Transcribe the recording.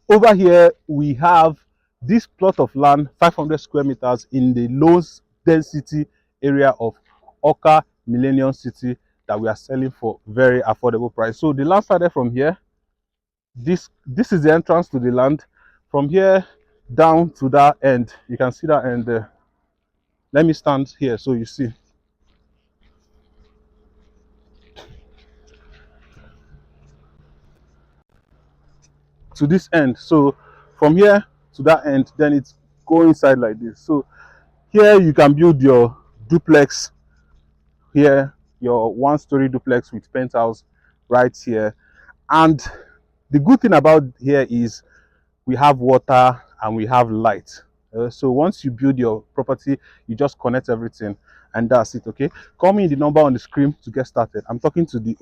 Over here we have this plot of land, 500 square meters, in the lowest density area of Awka Millennium City, that we are selling for very affordable price. So the land started from here. This is the entrance to the land. From here down to that end, you can see that end there. Let me stand here so you see. To this end. So from here to that end, then it's go inside like this. So here you can build your duplex. Here, your one-story duplex with penthouse right here. And the good thing about here is we have water and we have light. So once you build your property, you just connect everything and that's it. Okay, call me in the number on the screen to get started. I'm talking to the